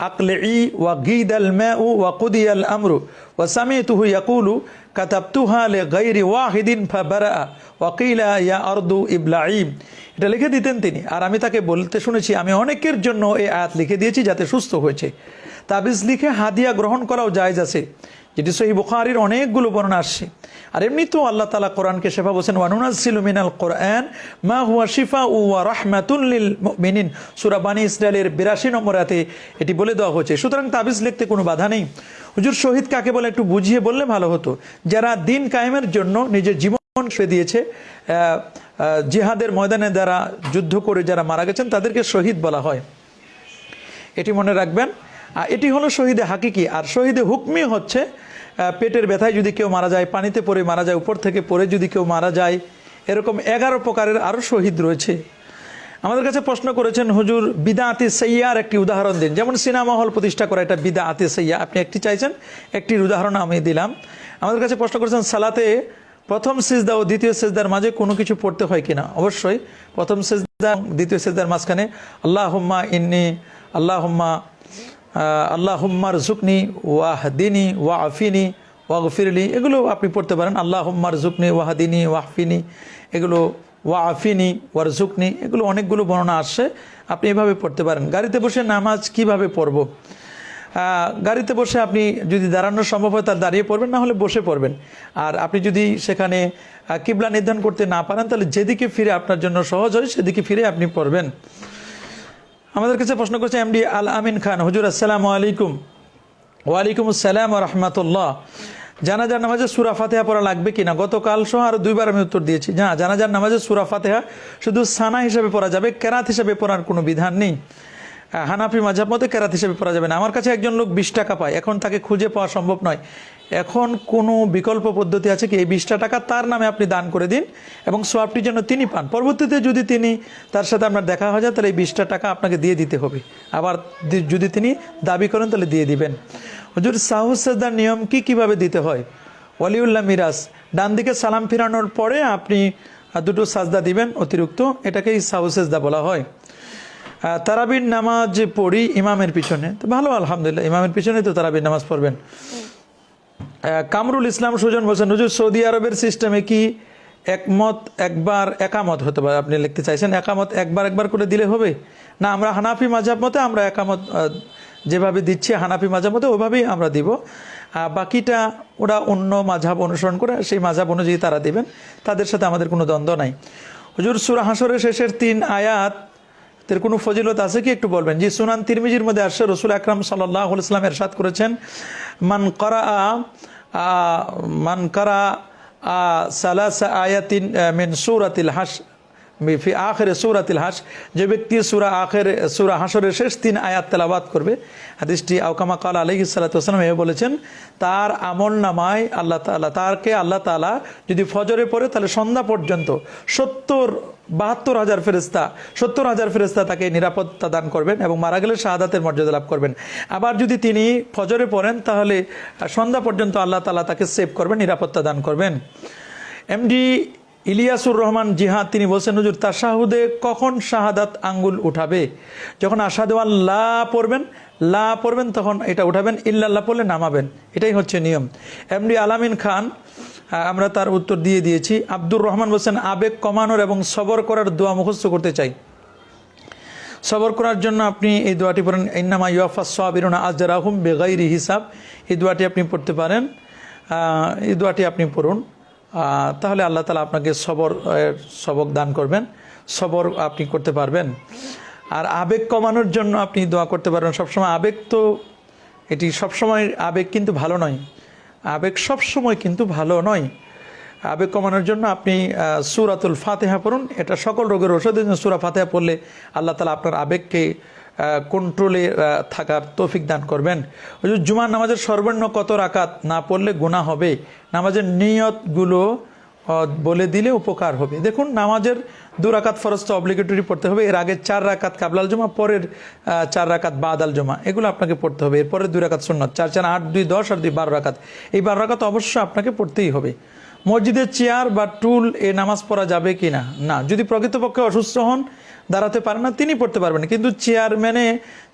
A: আকলিই ওয়া গীদাল মাউ ওয়া কুদিয়াল আমরু ওয়া সামিতুহু ইয়াকুলু কাতাবতুহা লিগাইরি ওয়াহিদিন ফাবারা ওয়াকিলা ইয়া আরদু ইবলাই, এটা লিখে দিতেন তিনি। আর আমি তাকে বলতে শুনেছি আমি অনেকের জন্য এই আয়াত লিখে দিয়েছি যাতে সুস্থ হয়েছে। তাবিজ লিখে হাদিয়া গ্রহণ করাও জায়েজ আছে, যেটি সহিহ বুখারীর অনেকগুলো বর্ণনা আসছে। আর এমনিতেও আল্লাহ তাআলা কোরআনকে শিফা বলেন, ওয়া নুনাজ্জিলু মিনাল কোরআন মা হুয়া শিফাউ ওয়া রাহমাতুল লিল মুমিনিন, সূরা বানী ইসরাঈলের 82 নম্বর আয়াতে এটি বলে দেওয়া হয়েছে। সুতরাং তাবিজ লিখতে কোনো বাধা নেই। হুজুর শহীদ কাকে বলে একটু বুঝিয়ে বললে ভালো হতো। যারা দিন কায়েমের জন্য নিজের জীবন সে দিয়েছে, জিহাদের ময়দানে যারা যুদ্ধ করে যারা মারা গেছেন তাদেরকে শহীদ বলা হয়, এটি মনে রাখবেন। এটি হলো শহীদে হাকিকি। আর শহীদে হুকমি হচ্ছে পেটের ব্যথায় যদি কেউ মারা যায়, পানিতে পড়ে মারা যায়, উপর থেকে পড়ে যদি কেউ মারা যায়, এরকম 11 প্রকারের আরও শহীদ রয়েছে। আমাদের কাছে প্রশ্ন করেছেন হুজুর বিদআতি সাইয়্যার একটি উদাহরণ দিন, যেমন সিনেমা হল প্রতিষ্ঠা করা এটা বিদআতি সাইয়্যা, আপনি একটি চাইছেন, একটির উদাহরণ আমি দিলাম। আমাদের কাছে প্রশ্ন করেছেন সালাতে প্রথম সিজদা ও দ্বিতীয় সিজদার মাঝে কোনো কিছু পড়তে হয় কিনা। অবশ্যই প্রথম সিজদা দ্বিতীয় সিজদার মাঝখানে আল্লাহুম্মা ইন্নী আল্লাহুম্মার জুকনি ওয়াহদিনী ওয়াফিনী ওয়াগফিরলি, এগুলো আপনি পড়তে পারেন। আল্লাহুম্মার জুকনি ওয়াহদিনী ওয়াহফিনী, এগুলো ওয়াফিনী ওয়ারজুকনি, এগুলো অনেকগুলো বর্ণনা আসছে, আপনি এভাবে পড়তে পারেন। গাড়িতে বসে নামাজ কিভাবে পড়ব? গাড়িতে বসে আপনি যদি দাঁড়ানো সম্ভব হয় তাহলে দাঁড়িয়ে পড়বেন, না হলে বসে পড়বেন। আর আপনি যদি সেখানে কিবলা নির্ধারণ করতে না পারেন তাহলে যেদিকে ফিরে আপনার জন্য সহজ হয় সেদিকে ফিরে আপনি পড়বেন। আমাদের কাছে প্রশ্ন করছে এমডি আল আমিন খান, হুজুর আসসালামু আলাইকুম, ওয়ালাইকুম আসসালাম ওয়া রাহমাতুল্লাহ। জানাজার নামাজে সূরা ফাতিহা পড়া লাগবে কিনা? গতকাল সহ আরো 2বার আমি উত্তর দিয়েছি। জানাজার নামাজে সূরা ফাতিহা শুধু সানা হিসেবে পড়া যাবে, কেরাত হিসেবে পড়ার কোনো বিধান নেই। হানাফি মাযহাব মতে কেরাত হিসেবে পড়া যাবে না। আমার কাছে একজন লোক 20 টাকা পায়, এখন তাকে খুঁজে পাওয়া সম্ভব নয়। এখন কোনো বিকল্প পদ্ধতি আছে কি? এই 20টা টাকা তার নামে আপনি দান করে দিন এবং সোয়াবটি যেন তিনি পান। পরবর্তীতে যদি তার সাথে আপনার দেখা হয়ে যায় তাহলে এই 20টা টাকা আপনাকে দিয়ে দিতে হবে। আবার যদি তিনি দাবি করেন তাহলে দিয়ে দিবেন। হুজুর সাহু সাজদার নিয়ম কিভাবে দিতে হয়? ওয়ালিউল্লাহ মিরাজ, ডান দিকে সালাম ফিরানোর পরে আপনি 2টো সাজদা দিবেন অতিরিক্ত, এটাকেই সাহু সাজদা বলা হয়। তারাবির নামাজ পড়ি ইমামের পিছনে, তো ভালো, আলহামদুলিল্লাহ, ইমামের পিছনে তো তারাবির নামাজ পড়বেন। কামরুল ইসলাম সুজন বলছেন, হুজুর সৌদি আরবের সিস্টেমে কি একমত একবার একামত হতে পারে? আপনি লিখতে চাইছেন একামত একবার করে দিলে হবে না? আমরা হানাফি মাযহাব মতে আমরা একামত যেভাবে দিচ্ছি হানাফি মাযহাব মতে ওইভাবেই আমরা দিব। বাকিটা ওরা অন্য মাযহাব অনুসরণ করে সেই মাযহাব অনুযায়ী তারা দিবেন, তাদের সাথে আমাদের কোনো দ্বন্দ্ব নাই। হুজুর সূরা হাশরের শেষের 3 আয়াত এর কোনো ফজিলত আছে কি একটু বলবেন? জি, সুনান তিরমিজির মধ্যে আসছে, রাসূল আকরাম সাল্লাল্লাহু আলাইহি ওয়াসাল্লাম ইরশাদ করেছেন, মান কারা সালাসা আয়াতিন মিন সূরাতিল হাশ ফি আখিরে সূরাতিল হাশ, যে ব্যক্তি সূরা হাশরের শেষ 3 আয়াত তেলাওয়াত করবে, হাদিসটি আওকামা কাল আলাইহিস সালাতু ওয়াস সালাম বলেছেন, তার আমল নামায় আল্লাহ তাআলা যদি ফজরে পড়ে তাহলে সন্ধ্যা পর্যন্ত 72,000 ফেরেশতা তাকে নিরাপত্তা দান করবেন এবং মারা গেলে শাহাদাতের মর্যাদা লাভ করবেন। আবার যদি তিনি ফজরে পড়েন তাহলে সন্ধ্যা পর্যন্ত আল্লাহ তাআলা তাকে সেভ করবেন, নিরাপত্তা দান করবেন। এমডি ইলিয়াসুর রহমান জিহাদ তিনি বলছেন, হুজুর তাশাহুদে কখন শাহাদাত আঙ্গুল উঠাবে? যখন আশহাদু আল্লাহ পড়বেন তখন এটা উঠাবেন, ইল্লাল্লাহ পড়লে নামাবেন, এটাই হচ্ছে নিয়ম। এমডি আলামিন খান, আমরা তার উত্তর দিয়ে দিয়েছি। আব্দুর রহমান বলছেন, আবেগ কমানোর এবং সবর করার দোয়া মুখস্থ করতে চাই। সবর করার জন্য আপনি এই দোয়াটি পড়েন, ইন্নামা ইউয়াফাস সাবিরুনা আজরাহুম বিগাইরি হিসাব, এই দোয়াটি আপনি পড়তে পারেন। এই দোয়াটি আপনি পড়ুন, তাহলে আল্লাহ তাআলা আপনাকে সবক দান করবেন, সবর আপনি করতে পারবেন। আর আবেগ কমানোর জন্য আপনি দোয়া করতে পারবেন। সবসময় আবেগ তো এটি সবসময় আবেগ কিন্তু ভালো নয়, আবেগ সবসময় কিন্তু ভালো নয়। আবেগ কমানোর জন্য আপনি সূরাতুল ফাতিহা পড়ুন, এটা সকল রোগের ঔষধ। সূরা ফাতিহা পড়লে আল্লাহ তাআলা আপনার আবেগকে কন্ট্রোলে থাকার তৌফিক দান করবেন। জুমার নামাজের সর্বনিম্ন কত রাকাত না পড়লে গুনাহ হবে? নামাজের নিয়তগুলো বলে দিলে উপকার হবে। দেখুন, নামাজের 2 রাকাত ফরজ তো অব্লিগেটরি পড়তে হবে, এর আগে 4 রাকাত কাবলাল জুমা, পরের 4 রাকাত বাদাল জুমা, এগুলো আপনাকে পড়তে হবে। এরপরে 2 রাকাত সুন্নাত, 4 4 8 2 10 আর 2 12 রাকাত, এই 12 রাকাত অবশ্যই আপনাকে পড়তেই হবে। মসজিদের চেয়ার বা টুল এ নামাজ পড়া যাবে কি না? না, যদি প্রকৃতপক্ষে অসুস্থ হন, দাঁড়াতে পারেন না, তিনি পড়তে পারবেন, কিন্তু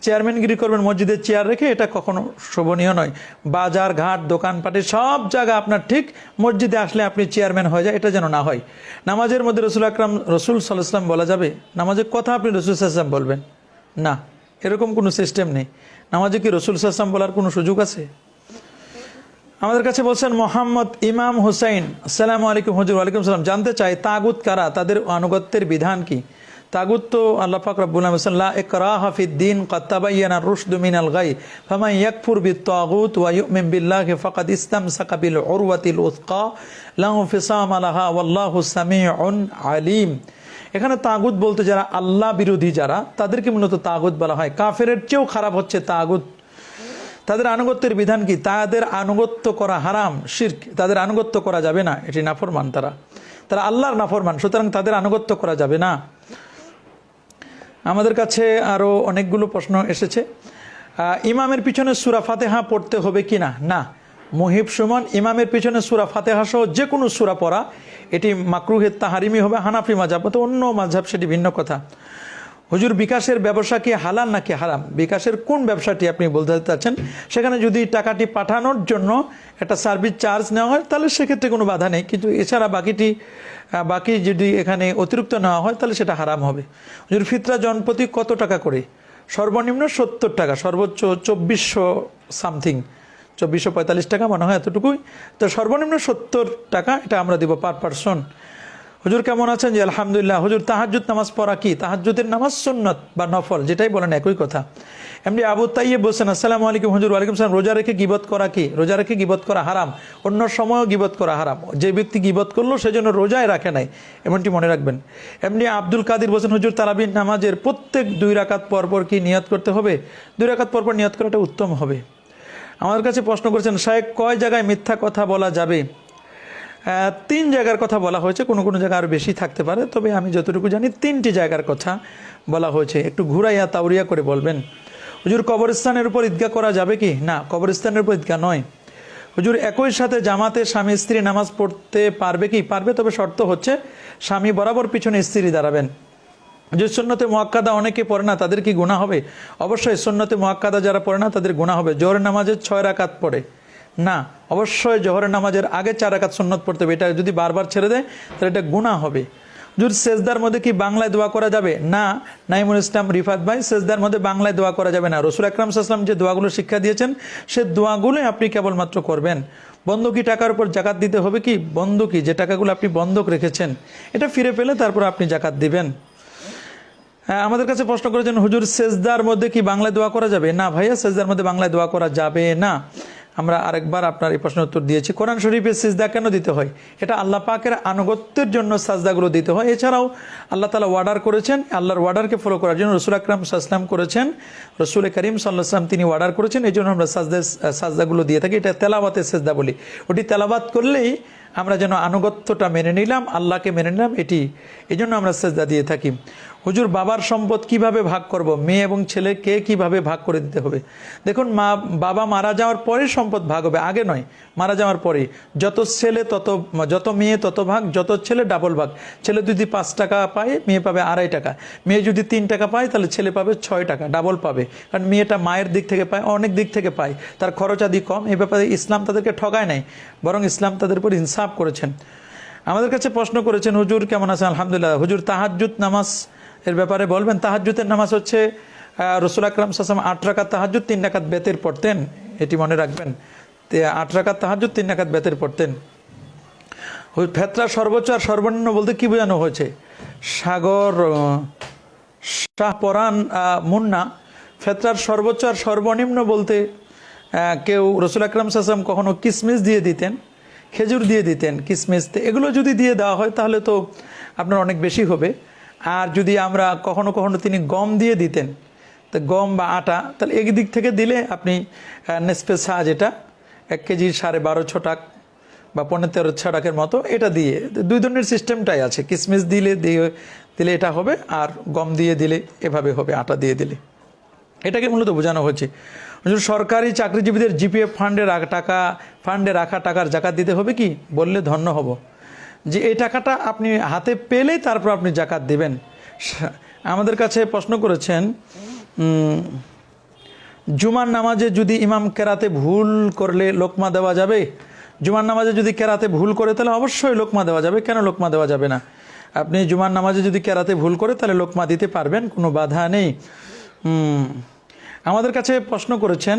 A: চেয়ারম্যানগিরি করবেন মসজিদের চেয়ার রেখে, এটা কখনো শোভনীয় নয়। বাজার ঘাট দোকানপাটে সব জায়গা আপনার ঠিক, মসজিদে আসলে আপনি চেয়ারম্যান হয়ে যায়, এটা যেন না হয়। নামাজের মধ্যে রাসূল সাল্লাল্লাহু আলাইহি ওয়াসাল্লাম বলা যাবে? নামাজের কথা আপনি রাসূল সাল্লাল্লাহু আলাইহি ওয়াসাল্লাম বলবেন না, এরকম কোনো সিস্টেম নেই। নামাজে কি রাসূল সাল্লাল্লাহু আলাইহি ওয়াসাল্লাম বলার কোনো সুযোগ আছে? আমাদের কাছে বলছেন মোহাম্মদ ইমাম হুসাইন, আসসালামু আলাইকুম হুজুর। ওয়ালাইকুম সালাম। জানতে চাই তাগুত কারা, তাদের আনুগত্যের বিধান কি? তাগুত তো আল্লাহ পাক রব্বুল আলামিন বলেছেন, লা ইকরাহা ফিদ-দীন ক্বাদ তাবায়্যানা আর-রুশদু মিনাল গায় ফামান ইয়াকফুর বিত-তাগুত ওয়া ইউমিন বিল্লাহি ফাকাদ ইসতামসাকা বিল উরওয়াতিল উসকা লা ইনফিসামা লাহা ওয়াল্লাহু সামিউন আলিম। এখানে তাগুত বলতে যারা আল্লাহ বিরোধী যারা, তাদেরকে মূলত তাগুত বলা হয়। কাফেরের চেয়েও খারাপ হচ্ছে তাগুত। তাদের আনুগত্যের বিধান কি? তাদের আনুগত্য করা হারাম, শিরক, তাদের আনুগত্য করা যাবে না, এটি নাফরমান, তারা আল্লাহর নাফরমান, সুতরাং তাদের আনুগত্য করা যাবে না। আমাদের কাছে আরও অনেকগুলো প্রশ্ন এসেছে। ইমামের পিছনে সূরা ফাতিহা পড়তে হবে কি না? না, মুহিব সুমন, ইমামের পিছনে সূরা ফাতিহা সহ যে কোনো সূরা পড়া এটি মাকরুহে তাহারিমি হবে হানাফি মাযহাব, তো অন্য মাযহাব সেটি ভিন্ন কথা। হুজুর বিকাশের ব্যবসা কি হালাল নাকি হারাম? বিকাশের কোন ব্যবসাটি আপনি বলতে চাচ্ছেন? সেখানে যদি টাকাটি পাঠানোর জন্য একটা সার্ভিস চার্জ নেওয়া হয় তাহলে সেক্ষেত্রে কোনো বাধা নেই, কিন্তু এছাড়া বাকি যদি এখানে অতিরিক্ত নেওয়া হয় তাহলে সেটা হারাম হবে। হুজুর ফিতরা জনপ্রতি কত টাকা করে? সর্বনিম্ন 70 টাকা, সর্বোচ্চ 2400 সামথিং, 2445 টাকা মনে হয়, এতটুকুই। তো সর্বনিম্ন 70 টাকা এটা আমরা দিব পার পারসন। হুজুর কেমন আছেন? জি আলহামদুলিল্লাহ। হুজুর তাহাজ্জুদ নামাজ পড়া কি? তাহাজ্জুদের নামাজ সুন্নত বা নফল, যেটাই বলেন একই কথা। এমনি আবু তাইয়্যিব বলছেন, আসসালামু আলাইকুম হুজুর। ওয়ালাইকুম সালাম। রোজা রেখে গীবত করা কি? রোজা রেখে গীবত করা হারাম, অন্য সময়ও গীবত করা হারাম। যে ব্যক্তি গীবত করলো সেজন্য রোজায় রাখে নাই, এমনটি মনে রাখবেন। এমনি আব্দুল কাদির বলছেন, হুজুর তারাবির নামাজের প্রত্যেক 2 রাকাত পরপর কি নিয়ত করতে হবে? 2 রাকাত পরপর নিয়ত করাটা উত্তম হবে। আমার কাছে প্রশ্ন করেছেন, শায়েখ কয় জায়গায় মিথ্যা কথা বলা যাবে? 3 জায়গার কথা বলা হয়েছে, কোনো কোনো জায়গায় আরও বেশি থাকতে পারে, তবে আমি যতটুকু জানি 3টি জায়গার কথা বলা হয়েছে। একটু ঘুরাইয়া তাউরিয়া করে বলবেন। হুজুর কবরস্থানের উপর ঈদগাহ করা যাবে কি? না, কবরস্থানের উপর ঈদগাহ নয়। হুজুর একই সাথে জামাতে স্বামী স্ত্রী নামাজ পড়তে পারবে কি? পারবে, তবে শর্ত হচ্ছে স্বামী বরাবর পিছনে স্ত্রী দাঁড়াবেন। যে সুন্নতে মুআক্কাদা অনেকে পড়ে না, তাদের কি গুনাহ হবে? অবশ্যই সুন্নতে মুআক্কাদা যারা পড়ে না তাদের গুনাহ হবে। জোহরের নামাজে 6 রাকাত পড়ে না, অবশ্যই জোহরের নামাজের আগে 4 রাকাত সুন্নত পড়তে হবে। এটা যদি বারবার ছেড়ে দেয় তাহলে এটা গুনাহ হবে। হুজুর সেজদার মধ্যে কি বাংলায় দোয়া করা যাবে? না, নাইমুল ইসলাম রিফাত ভাই, সেজদার মধ্যে বাংলায় দোয়া করা যাবে না। রাসূল আকরাম সাল্লাল্লাহু আলাইহি ওয়াসাল্লাম যে দোয়াগুলো শিক্ষা দিয়েছেন সে দোয়াগুলোই আপনি কেবলমাত্র করবেন। বন্ধকি টাকার উপর জাকাত দিতে হবে কি? বন্ধকি যে টাকাগুলো আপনি বন্ধক রেখেছেন এটা ফিরে পেলে তারপর আপনি জাকাত দিবেন। আমাদের কাছে প্রশ্ন করেছেন, হুজুর সেজদার মধ্যে কি বাংলায় দোয়া করা যাবে? না ভাইয়া, সেজদার মধ্যে বাংলায় দোয়া করা যাবে না। আমরা আরেকবার আপনার এই প্রশ্নের উত্তর দিয়েছি। কোরআন শরীফে সিজদা কেন দিতে হয়? এটা আল্লাহ পাকের আনুগত্যের জন্য সাজদাগুলো দিতে হয়। এছাড়াও আল্লাহ তাআলা অর্ডার করেছেন, আল্লাহর অর্ডারকে ফলো করার জন্য রাসূল আকরাম সাল্লাল্লাহু আলাইহি ওয়াসাল্লাম করেছেন, রাসূল করিম সাল্লাল্লাহু আলাইহি ওয়াসাল্লাম তিনি অর্ডার করেছেন, এই জন্য আমরা সাজদাগুলো দিয়ে থাকি। এটা তেলাওয়াতের সিজদা বলি। ওটি তেলাওয়াত করলেই আমরা যেন আনুগত্যটা মেনে নিলাম, আল্লাহকে মেনে নিলাম, এটি এই জন্য আমরা সিজদা দিয়ে থাকি। হুজুর বাবার সম্পদ কিভাবে ভাগ করব? মেয়ে এবং ছেলেকে কিভাবে ভাগ করে দিতে হবে? দেখুন, বাবা মারা যাওয়ার পরে সম্পদ ভাগ হবে, আগে নয়, মারা যাওয়ার পরে। যত ছেলে তত, যত মেয়ে তত ভাগ, যত ছেলে ডাবল ভাগ। ছেলে যদি 5 টাকা পায় মেয়ে পাবে 2.5 টাকা, মেয়ে যদি 3 টাকা পায় তাহলে ছেলে পাবে 6 টাকা, ডাবল পাবে। কারণ মেয়েটা মায়ের দিক থেকে পায়, অনেক দিক থেকে পায়, তার খরচাদি কম। এই ব্যাপারে ইসলাম তাদেরকে ঠগায় নাই, বরং ইসলাম তাদের উপর ইনসাফ করেছেন। আমাদের কাছে প্রশ্ন করেছেন, হুজুর কেমন আছেন? আলহামদুলিল্লাহ। হুজুর তাহাজ্জুদ নামাজ এর ব্যাপারে বলবেন। তাহাজ্জুদের নামাজ হচ্ছে রাসূল আকরাম সাল্লাল্লাহু আলাইহি ওয়াসাল্লাম 8 রাকাত তাহাজ্জুদ 3 রাকাত বেতের পড়তেন, এটি মনে রাখবেন। 8 রাকাত তাহাজ্জুদ 3 রাকাত বেতের পড়তেন। ফেতরা সর্বোচ্চ আর সর্বনিম্ন বলতে কি বোঝানো হয়েছে? সাগর শাহপরান মুন্না, ফেতরার সর্বোচ্চ আর সর্বনিম্ন বলতে কেউ রাসূল আকরাম সাল্লাল্লাহু আলাইহি ওয়াসাল্লাম কখনো কিসমিস দিয়ে দিতেন, খেজুর দিয়ে দিতেন, কিসমিস, এগুলো যদি দিয়ে দেওয়া হয় তাহলে তো আপনার অনেক বেশি হবে। আর যদি আমরা কখনো কখনো তিনি গম দিয়ে দিতেন, তো গম বা আটা, তাহলে এক দিক থেকে দিলে আপনি নেসপে সা, যেটা 1 কেজি 12.5 টাকা বা 15-13 টাকার মতো, এটা দিয়ে 2 ধরনের সিস্টেমটাই আছে। কিসমিস দিলে এটা হবে, আর গম দিয়ে দিলে এভাবে হবে, আটা দিয়ে দিলে। এটাকে মূলত বোঝানো হচ্ছে। সরকারি চাকরিজীবীদের জিপিএফ ফান্ডে রাখা টাকার জাকাত দিতে হবে কি? বললে ধন্য হব যে এই টাকাটা আপনি হাতে পেলেই তারপর আপনি জাকাত দিবেন। আমাদের কাছে প্রশ্ন করেছেন, জুমার নামাজে যদি ইমাম কেরাতে ভুল করলে লোকমা দেওয়া যাবে? জুমার নামাজে যদি কেরাতে ভুল করে তাহলে অবশ্যই লোকমা দেওয়া যাবে। কেন লোকমা দেওয়া যাবে না? আপনি জুমার নামাজে যদি কেরাতে ভুল করে তাহলে লোকমা দিতে পারবেন, কোনো বাধা নেই। আমাদের কাছে প্রশ্ন করেছেন,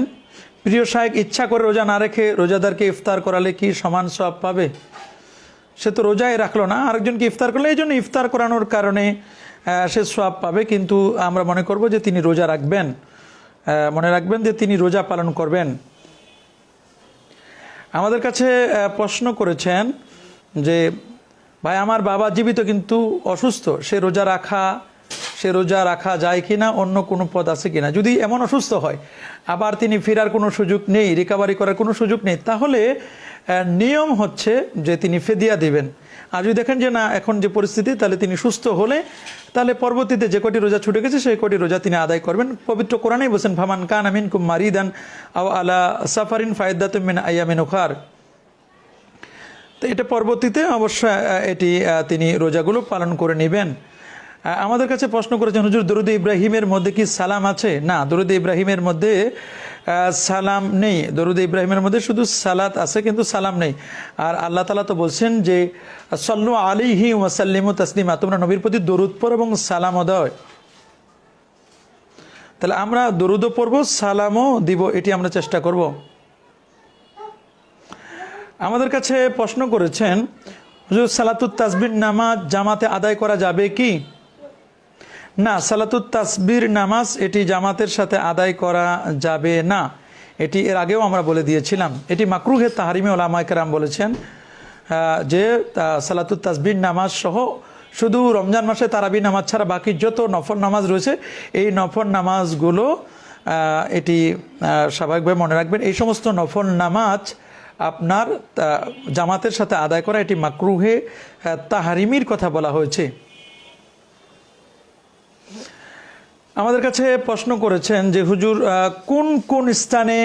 A: প্রিয় শায়েখ ইচ্ছা করে রোজা না রেখে রোজাদারকে ইফতার করালে কি সমান সওয়াব পাবে? সে তো রোজাই রাখলো না, আরেকজনকে ইফতার করলে এই জন্য ইফতার করানোর কারণে সে সওয়াব পাবে, কিন্তু আমরা মনে করব যে তিনি রোজা রাখবেন, মনে রাখবেন যে তিনি রোজা পালন করবেন। আমাদের কাছে প্রশ্ন করেছেন যে ভাই আমার বাবা জীবিত কিন্তু অসুস্থ, সে রোজা রাখা যায় কিনা, অন্য কোনো পথ আছে কিনা? যদি এমন অসুস্থ হয় আবার তিনি ফেরার কোনো সুযোগ নেই, রিকভারি করার কোনো সুযোগ নেই, তাহলে নিয়ম হচ্ছে যে তিনি ফিদিয়া দিবেন। আর যদি দেখেন যে না এখন যে পরিস্থিতি, তাহলে তিনি সুস্থ হলে তাহলে পরবর্তীতে যে কটি রোজা ছুটে গেছে সেই কটি রোজা তিনি আদায় করবেন। পবিত্র কোরআনেই বলেছেন, ফামান কানা মিনকুম মারিদান আও আলা সাফারিন ফাইদ্দাতুম মিন আইয়ামিন উখার। তো এটা পরবর্তীতে অবশ্যই এটি তিনি রোজাগুলো পালন করে নেবেন। আমাদের কাছে প্রশ্ন করেছেন, হুজুর দরুদে ইব্রাহিমের মধ্যে কি সালাম আছে? না, দরুদে ইব্রাহিমের মধ্যে সালাম নেই। দরুদে ইব্রাহিমের মধ্যে শুধু সালাত আছে, কিন্তু সালাম নেই। আর আল্লাহ তাআলা তো বলছেন যে সাল্লু আলাইহি ওয়া সাল্লিমু তাসলিমা, তোমরা নবীর প্রতি দরুদ পড়ো এবং সালামও দাও। তাহলে আমরা দরুদও পড়ব, সালামও দিব, এটি আমরা চেষ্টা করব। আমাদের কাছে প্রশ্ন করেছেন, হুজুর সালাতুত তাসবির নামাজ জামাতে আদায় করা যাবে কি? না, সালাতুত তাসবির নামাজ এটি জামাতের সাথে আদায় করা যাবে না। এটি এর আগেও আমরা বলে দিয়েছিলাম, এটি মাকরুহে তাহরিমে ওলামায়ে কেরাম বলেছেন যে সালাতুত তাসবির নামাজ সহ শুধু রমজান মাসে তারাবি নামাজ ছাড়া বাকি যত নফল নামাজ রয়েছে এই নফল নামাজগুলো এটি স্বাভাবিকভাবে মনে রাখবেন, এই সমস্ত নফল নামাজ আপনার জামাতের সাথে আদায় করা এটি মাকরুহে তাহরিমির কথা বলা হয়েছে। আমাদের কাছে প্রশ্ন করেছেন যে হুজুর কোন কোন স্থানে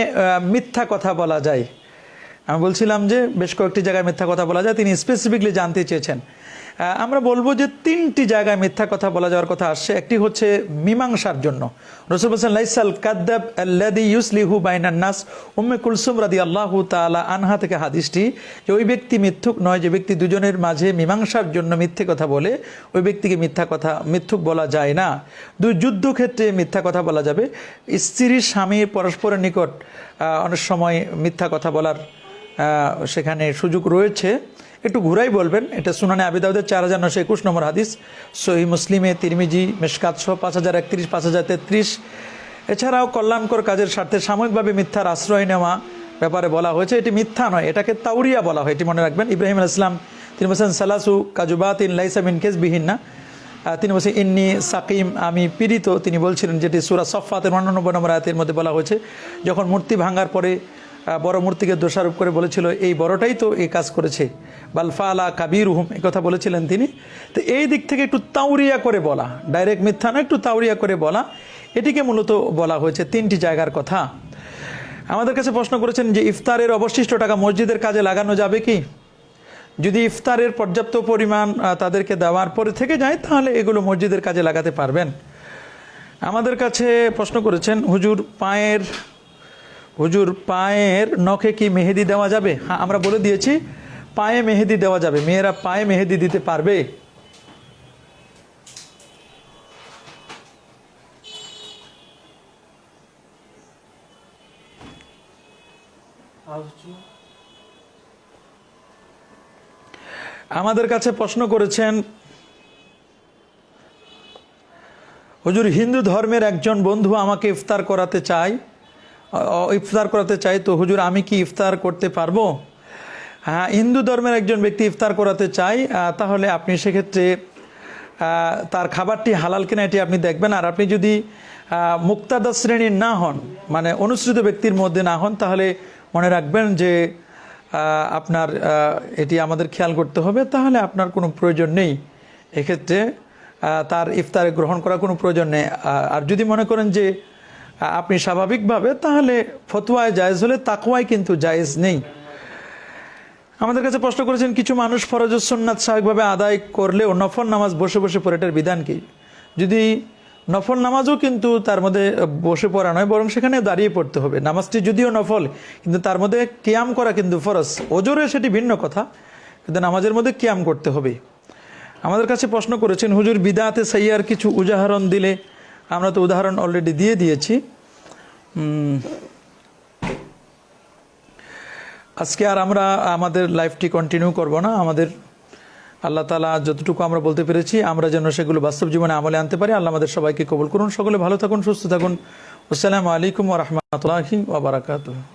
A: মিথ্যা কথা বলা যায়। আমি বলছিলাম যে বেশ কয়েকটি জায়গায় মিথ্যা কথা বলা যায়, তিনি স্পেসিফিকলি জানতে চেয়েছেন। আমরা বলবো যে 3টি জায়গায় মিথ্যা কথা বলা যাওয়ার কথা আসছে। একটি হচ্ছে মীমাংসার জন্য। রাসূল বলেছেন লাইসাল কাদ্দাব আল্লাযী ইউসলিহু বাইনান নাস, উম্মে কুলসুম রাদিয়াল্লাহু তাআলা আনহা থেকে হাদিসটি, যে ওই ব্যক্তি মিথ্যুক নয় যে ব্যক্তি দুজনের মাঝে মীমাংসার জন্য মিথ্যে কথা বলে, ওই ব্যক্তিকে মিথ্যুক বলা যায় না। দুই যুদ্ধক্ষেত্রে মিথ্যা কথা বলা যাবে। স্ত্রী স্বামী পরস্পরের নিকট অনেক সময় মিথ্যা কথা বলার সেখানে সুযোগ রয়েছে। একটু ঘুরাই বলবেন, এটা সুনানে আবি দাউদের 4921 নম্বর হাদিস, সহিহ মুসলিমে, তিরমিজি, মিশকাত সহ 5031, 5033। এছাড়াও কল্যাণকর কাজের স্বার্থে সাময়িকভাবে মিথ্যার আশ্রয় নেওয়া ব্যাপারে বলা হয়েছে, এটি মিথ্যা নয়, এটাকে তাউরিয়া বলা হয়, এটি মনে রাখবেন। ইব্রাহিম আলাইহিস সালাম তিনি বলেছেন সালাসু কাজুবাতিন লাইসা মিন কাযবিহিন্না, তিনি বলছেন ইন্নি সাকিম, আমি পীড়িত, তিনি বলছিলেন, যেটি সূরা সফফাতের 99 নম্বর আয়াতের মধ্যে বলা হয়েছে। যখন মূর্তি ভাঙার পরে বড় মূর্তিকে দোষারোপ করে বলেছিল এই বড়টাই তো এই কাজ করেছে, বাল ফালা কাবিরুহুম, এই কথা বলেছিলেন তিনি। তো এই দিক থেকে একটু তাউরিয়া করে বলা, ডাইরেক্ট মিথ্যা না, একটু তাউরিয়া করে বলা, এটিকে মূলত বলা হয়েছে 3টি জায়গার কথা। আমাদের কাছে প্রশ্ন করেছেন যে ইফতারের অবশিষ্ট টাকা মসজিদের কাজে লাগানো যাবে কি? যদি ইফতারের পর্যাপ্ত পরিমাণ তাদেরকে দেওয়ার পরে থেকে যায় তাহলে এগুলো মসজিদের কাজে লাগাতে পারবেন। আমাদের কাছে প্রশ্ন করেছেন হুজুর পায়ের নখে কি মেহেদি দেওয়া যাবে? হ্যাঁ, আমরা বলে দিয়েছি পায়ে মেহেদি দেওয়া যাবে, মেয়েরা পায়ে মেহেদি দিতে পারবে। আমাদের কাছে প্রশ্ন করেছেন হুজুর হিন্দু ধর্মের একজন বন্ধু আমাকে ইফতার করাতে চাই, তো হুজুর আমি কি ইফতার করতে পারবো? হ্যাঁ, হিন্দু ধর্মের একজন ব্যক্তি ইফতার করাতে চাই, তাহলে আপনি সেক্ষেত্রে তার খাবারটি হালাল কিনা এটি আপনি দেখবেন। আর আপনি যদি মুক্তাদা শ্রেণীর না হন, মানে অনুসৃত ব্যক্তির মধ্যে না হন, তাহলে মনে রাখবেন যে আপনার এটি আমাদের খেয়াল করতে হবে, তাহলে আপনার কোনো প্রয়োজন নেই, এক্ষেত্রে তার ইফতারে গ্রহণ করার কোনো প্রয়োজন নেই। আর যদি মনে করেন যে আপনি স্বাভাবিকভাবে, তাহলে ফতোয়ায় জায়েজ হলে তাকওয়ায় কিন্তু জায়েজ নেই। আমাদের কাছে প্রশ্ন করেছেন কিছু মানুষ ফরজ ও সুন্নাত স্বাভাবিকভাবে আদায় করলেও নফল নামাজ বসে বসে পড়ে, এটার বিধান কি? যদি নফল নামাজও কিন্তু তার মধ্যে বসে পড়া নয়, বরং সেখানে দাঁড়িয়ে পড়তে হবে। নামাজটি যদিও নফল, কিন্তু তার মধ্যে কিয়াম করা কিন্তু ফরজ। ওজরে সেটি ভিন্ন কথা, কিন্তু নামাজের মধ্যে কিয়াম করতে হবে। আমাদের কাছে প্রশ্ন করেছেন হুজুর বিদআতে সাইয়্যার কিছু উদাহরণ দিলে। আমরা তো উদাহরণ অলরেডি দিয়ে দিয়েছি। আজকে আর আমরা আমাদের লাইফটি কন্টিনিউ করব না। আমাদের আল্লাহ তাআলা যতটুকু আমরা বলতে পেরেছি আমরা যেন সেগুলো বাস্তব জীবনে আমলে আনতে পারি। আল্লাহ আমাদের সবাইকে কবুল করুন। সকলে ভালো থাকুন, সুস্থ থাকুন। আসসালামু আলাইকুম ওয়া রাহমাতুল্লাহি ওয়া বারাকাতুহু।